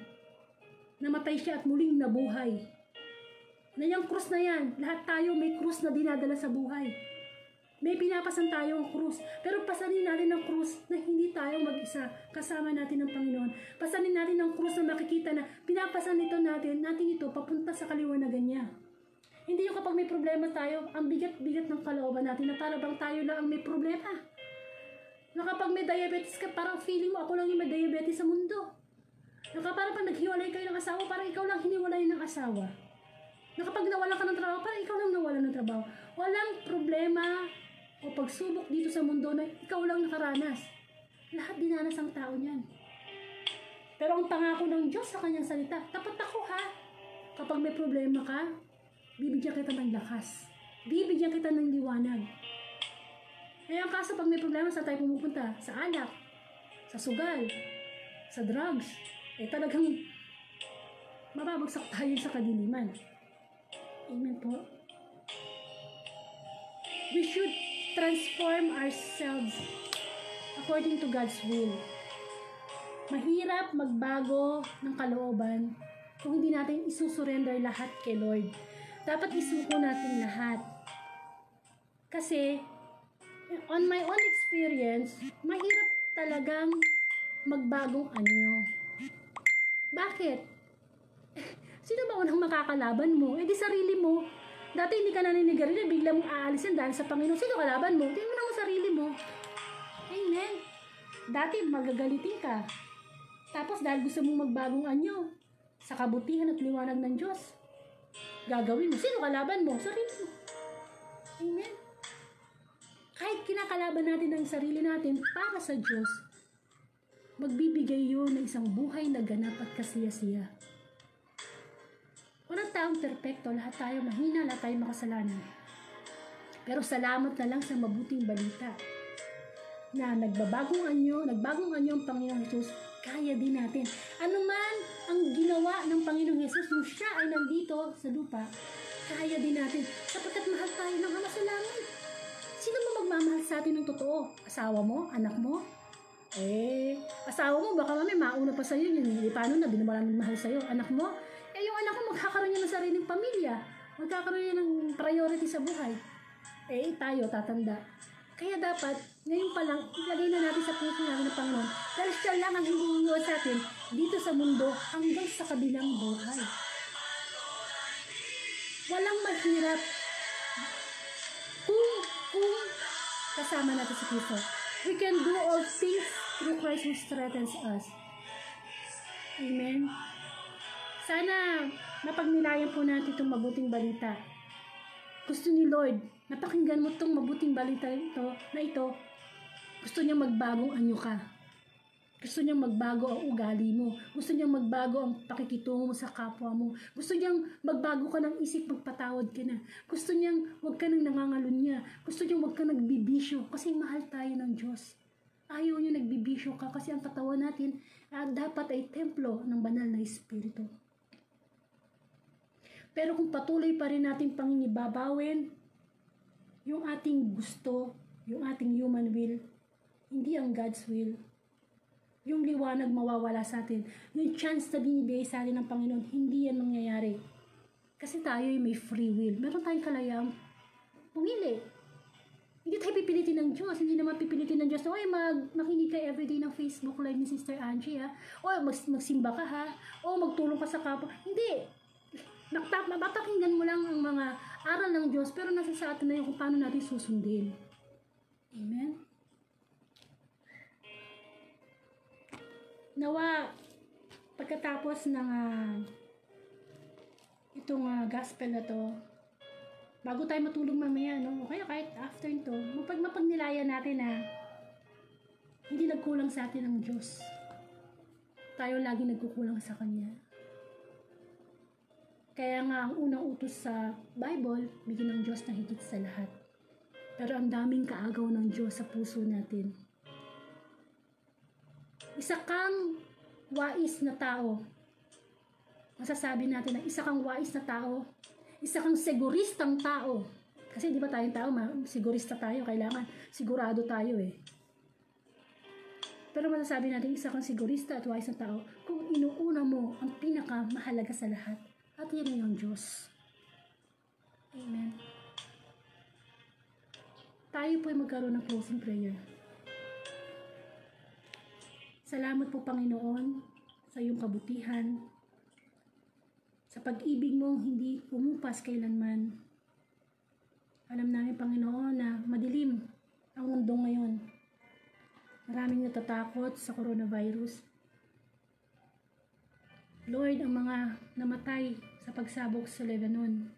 namatay siya at muling nabuhay. Na yung krus na yan, lahat tayo may krus na dinadala sa buhay. May pinapasan tayo ang krus. Pero pasanin natin ang krus na hindi tayo mag-isa. Kasama natin ang Panginoon. Pasanin natin ang krus na makikita na pinapasan natin ito papunta sa kaliwanagan niya. Hindi yung kapag may problema tayo, ang bigat-bigat ng kalooban natin na para bang tayo lang ang may problema. Na kapag may diabetes ka, parang feeling mo ako lang yung may diabetes sa mundo. Na kapag pag naghiwalay kayo ng asawa, parang ikaw lang hiniwalay ng asawa. Na kapag nawala ka ng trabaho, parang ikaw lang nawala ng trabaho. Walang problema o pagsubok dito sa mundo na ikaw lang nakaranas. Lahat dinanas ang tao niyan. Pero ang pangako ng Diyos sa kanyang salita, tapat ako ha. Kapag may problema ka, bibigyan kita ng lakas. Bibigyan kita ng liwanag. Kaya ang kaso pag may problema, saan tayo pumupunta? Sa alak, sa sugal, sa drugs. Talagang mababagsak tayo sa kadiliman. Amen po. We should transform ourselves according to God's will. Mahirap magbago ng kalooban kung hindi natin isusurrender lahat kay Lord. Dapat isuko natin lahat. Kasi, on my own experience, mahirap talagang magbagong anyo. Bakit? Sino ba unang makakalaban mo? Di sarili mo. Dati hindi ka naninigarilyo, bigla mong aalisin dahil sa Panginoon. Sino kalaban mo? Tingnan mo na ang sarili mo. Amen. Dati magagalitin ka. Tapos dahil gusto mong magbagong anyo, sa kabutihan at liwanag ng Diyos, gagawin mo. Sino kalaban mo? Sarili mo. Amen. Kahit kinakalaban natin ang sarili natin para sa Diyos, magbibigay yun ng isang buhay na ganap at kasiyasiya. Walang taong perpekto, lahat tayo mahina, lahat tayo makasalanan. Pero salamat na lang sa mabuting balita na nagbagong anyo ang Panginoong Hesus, kaya din natin. Ano man ang ginawa ng Panginoong Hesus nung siya ay nandito sa lupa, kaya din natin. Sapagkat mahal tayo ng Ama sa langit. Sino mo magmamahal sa atin ng totoo? Asawa mo? Anak mo? Asawa mo, baka mami mauna pa sa'yo yun. Paano na, di na maraming mahal sa'yo. Anak mo? Yung anak mo magkakaroon niya ng sariling pamilya. Magkakaroon niya ng priority sa buhay. Tayo, tatanda. Kaya dapat, ngayon pa lang, ilagay na natin sa puso natin ng Panginoon. Dahil siya lang ang hinihingiwan sa atin dito sa mundo hanggang sa kabilang buhay. Walang mahirap kung kasama natin si Kristo. We can do all things through Christ who strengthens us. Amen. Sana napagnilayan po natin itong mabuting balita. Gusto ni Lord, napakinggan mo itong mabuting balita na ito. Gusto niya magbagong anyo ka. Gusto niyang magbago ang ugali mo. Gusto niyang magbago ang pakikitungo mo sa kapwa mo. Gusto niyang magbago ka ng isip, magpatawad ka na. Gusto niyang huwag ka nang nangangalunya. Gusto niyang huwag ka nagbibisyo kasi mahal tayo ng Diyos. Ayaw niya nagbibisyo ka kasi ang katawan natin dapat ay templo ng banal na Espiritu. Pero kung patuloy pa rin natin panginibabawin yung ating gusto, yung ating human will, hindi ang God's will, yung liwanag mawawala sa atin, yung chance na binibigay sa atin ng Panginoon, hindi yan mangyayari. Kasi tayo ay may free will. Meron tayong kalayang pumili. Hindi tayo pipilitin ng Diyos. Hindi naman pipilitin ng Diyos na, makinig ka everyday ng Facebook Live ni Sister Angie, ha? O magsimba ka, ha? O magtulong ka sa kapwa. Hindi. Mapapakinggan mo lang ang mga aral ng Diyos, pero nasa sa atin na yung kung paano natin susundin. Amen? Nawa, pagkatapos ng itong gospel na to, bago tayo matulog mamaya, no? O kaya kahit after ito, mapagnilayan natin na hindi nagkulang sa atin ang Diyos. Tayo lagi nagkukulang sa Kanya. Kaya nga, ang unang utos sa Bible, bigyan ng Diyos na higit sa lahat. Pero ang daming kaagaw ng Diyos sa puso natin. Isa kang wais na tao. Masasabi natin na isa kang wais na tao. Isa kang siguristang tao. Kasi di ba tayong tao, sigurista tayo. Kailangan sigurado tayo eh. Pero masasabi natin isa kang sigurista at wais na tao kung inuuna mo ang pinakamahalaga sa lahat. At yan ay ang Diyos. Amen. Tayo po ay magkaroon ng closing prayer. Salamat po, Panginoon, sa iyong kabutihan, sa pag-ibig mong hindi pumupas kailanman. Alam namin, Panginoon, na madilim ang mundo ngayon. Maraming natatakot sa coronavirus. Lord, ang mga namatay sa pagsabog sa Lebanon.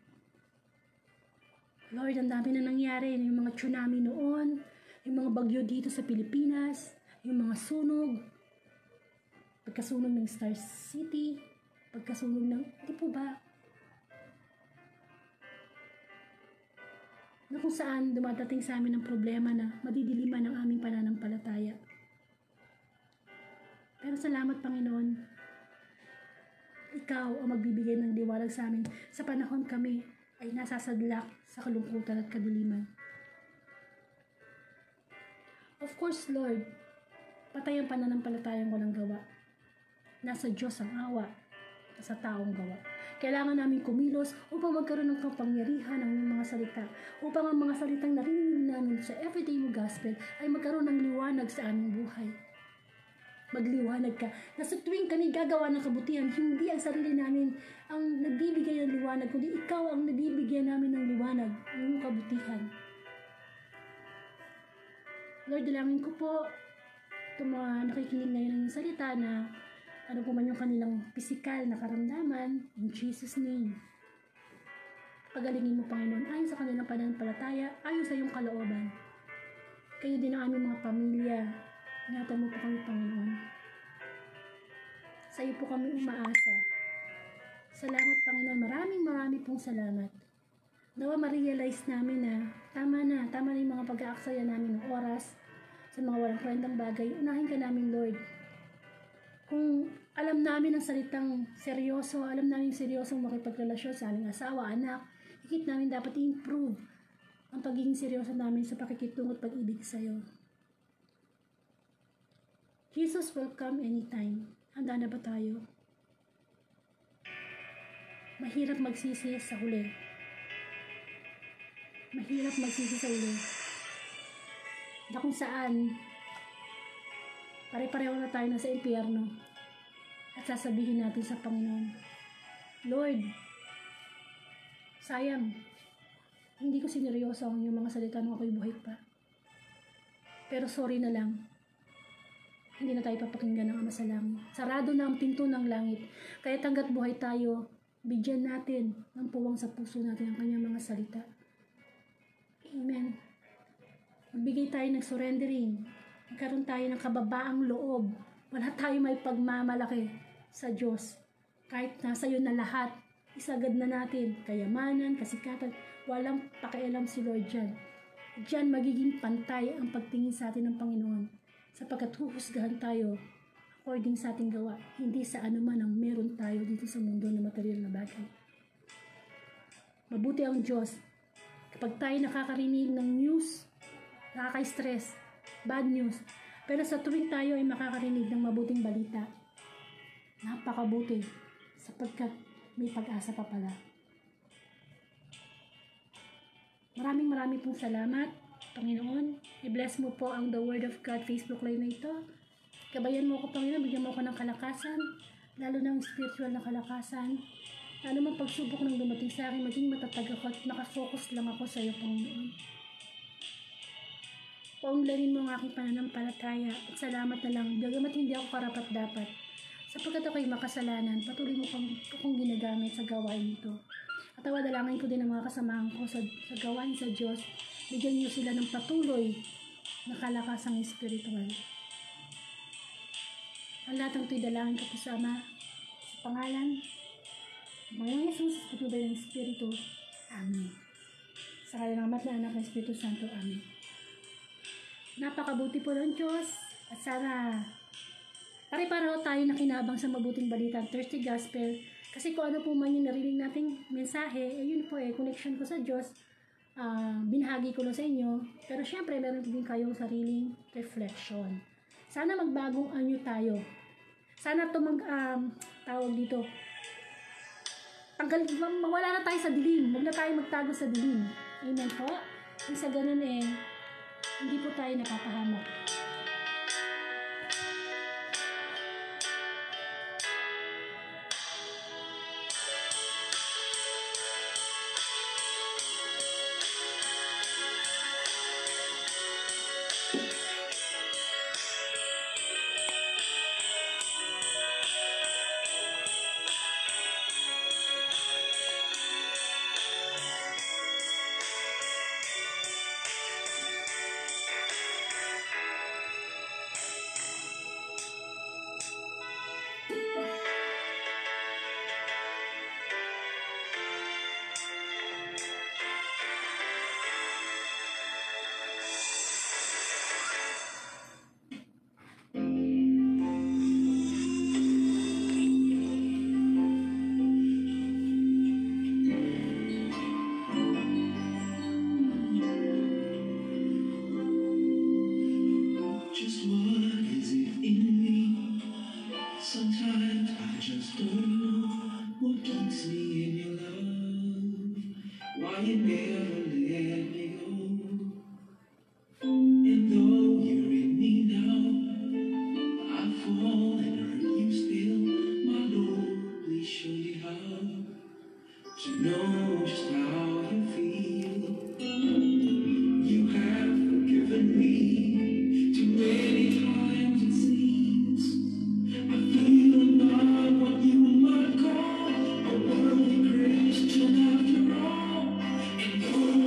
Lord, ang dami na nangyari. Yung mga tsunami noon, yung mga bagyo dito sa Pilipinas, yung mga sunog, pagkasunog ng Star City, pagkasunog ng, hindi po ba? Na kung saan dumadating sa amin ang problema na madidiliman ang aming pananampalataya. Pero salamat, Panginoon, Ikaw ang magbibigay ng liwanag sa amin sa panahon kami ay nasasadlak sa kalungkutan at kadiliman. Of course, Lord, patay ang pananampalatayang walang gawa. Nasa Diyos ang awa, sa taong gawa. Kailangan namin kumilos upang magkaroon ng kapangyarihan ng mga salita, upang ang mga salitang narinig namin sa everyday mo gospel ay magkaroon ng liwanag sa aming buhay. Magliwanag ka na sa tuwing kami gagawa ng kabutihan, hindi ang sarili namin ang nagbibigay ng liwanag, kundi ikaw ang nabibigyan namin ng liwanag, ng kabutihan. Lord, dalangin ko po itong mga nakikinig ngayon ng salita na ano po man yung kanilang pisikal na karamdaman, in Jesus' name. Pagalingin mo, Panginoon, ayon sa kanilang pananampalataya, ayon sa iyong kalooban. Kayo din ang aming mga pamilya. Ingatan mo po kami, Panginoon. Sa iyo po kami umaasa. Salamat, Panginoon. Maraming pong salamat. Nawa ma-realize namin na tama na yung mga pag-aaksaya namin ng oras sa mga walang kwentang bagay. Unahin ka namin, Lord. Kung alam namin ang salitang seryoso, alam namin seryosong makipagrelasyon sa aming asawa, anak, higit namin dapat i-improve ang pagiging seryoso namin sa pakikitungo at pag-ibig sa iyo. Jesus will come anytime. Handa na ba tayo? Mahirap magsisi sa huli. Mahirap magsisi sa huli. Na kung saan, pare-pareho na tayo nasa impyerno. At sasabihin natin sa Panginoon, Lord, sayang, hindi ko sineryoso ang iyong mga salita nung ako'y buhay pa. Pero sorry na lang, hindi na tayo papakinggan ng Ama sa langit. Sarado na ang pinto ng langit. Kaya hangga't buhay tayo, bigyan natin ng puwang sa puso natin ang kanyang mga salita. Amen. Magbigay tayo ng surrendering. Magkaroon tayo ng kababaang loob Wala tayong may pagmamalaki sa Diyos. Kahit nasa iyo na lahat, isagad na natin. Kayamanan, kasikatan, walang pakialam si Lord dyan. Diyan magiging pantay ang pagtingin sa atin ng Panginoon. Sapagkat huhusgahan tayo according sa ating gawa, hindi sa anuman ang meron tayo dito sa mundo na material na bagay. Mabuti ang Diyos. Kapag tayo nakakarinig ng news, nakaka-stress, bad news, pero sa tuwing tayo ay makakarinig ng mabuting balita, napakabuti sapagkat may pag-asa pa pala. Maraming pong salamat, Panginoon. I-bless mo po ang The Word of God Facebook Live na ito. Gabayan mo ako, Panginoon, bigyan mo ako ng kalakasan, lalo ng spiritual na kalakasan. Lalo mang pagsubok ng dumating sa akin, maging matatag ako at nakafocus lang ako sa iyo, Panginoon. Paunlarin mo ang aking pananampalataya at salamat na lang, bagamat hindi ako karapat-dapat. Sapagkat ako'y makasalanan, patuloy mo akong ginagamit sa gawain ito. At awadalangin ko din ang mga kasamahan ko sa gawain sa Diyos. Bigyan niyo sila ng patuloy na kalakasang espiritual. Ang lahat ng ito'y dalangin ko po sa Ama, sa pangalan ng Panginoong Yesus, patubay ng Espiritu. Amen. Sa kanya ng Ama at ng Anak ng Espiritu Santo. Amen. Napakabuti po ng Diyos at sana pare-pareho tayo nakinabang sa mabuting balita, Thursday Gospel. Kasi kung ano po man yung narinig nating mensahe, yun po connection ko sa Diyos. Binahagi ko lang sa inyo. Pero syempre, meron din kayong sariling reflection. Sana magbagong anyo tayo. Sana tawag dito. Mawala na tayo sa dilim. Huwag na tayo magtago sa dilim. Amen po. Kung sa ganun hindi po tayo napapahamak. Just what is it in me? Sometimes I just don't know what keeps me in your love. Why you never let me go. And though you're in me now, I fall and hurt you still. My Lord, please show me how to know just how you feel. You have forgiven me too many times it seems. I feel I'm not what you might call a worldly Christian after all. And though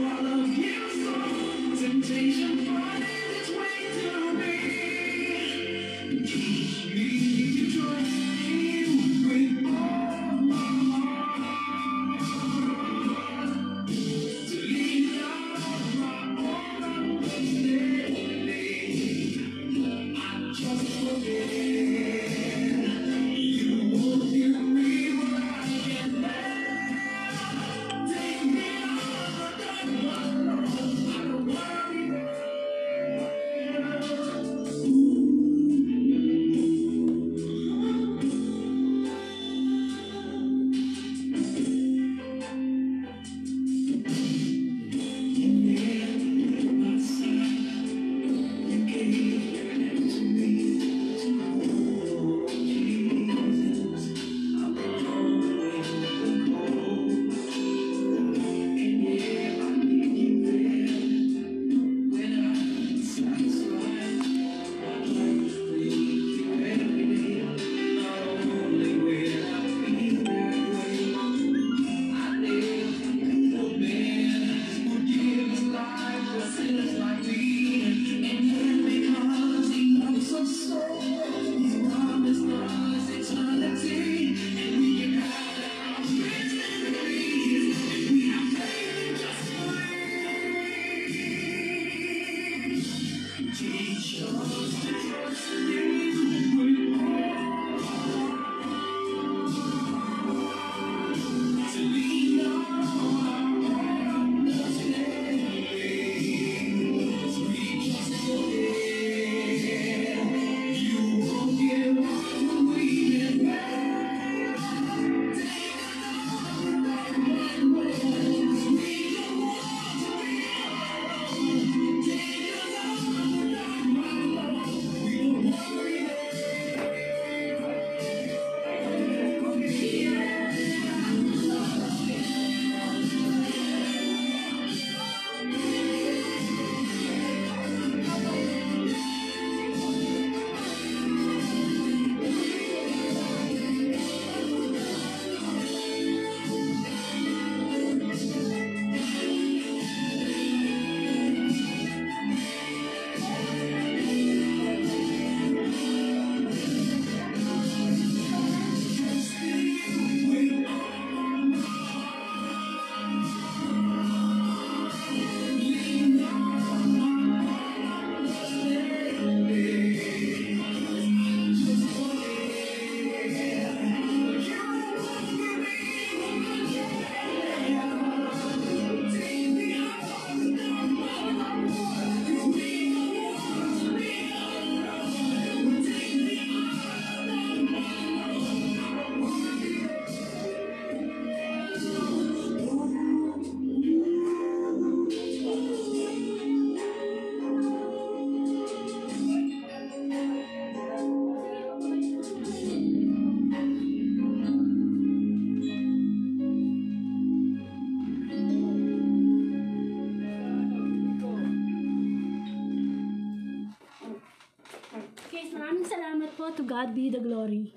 to God be the glory.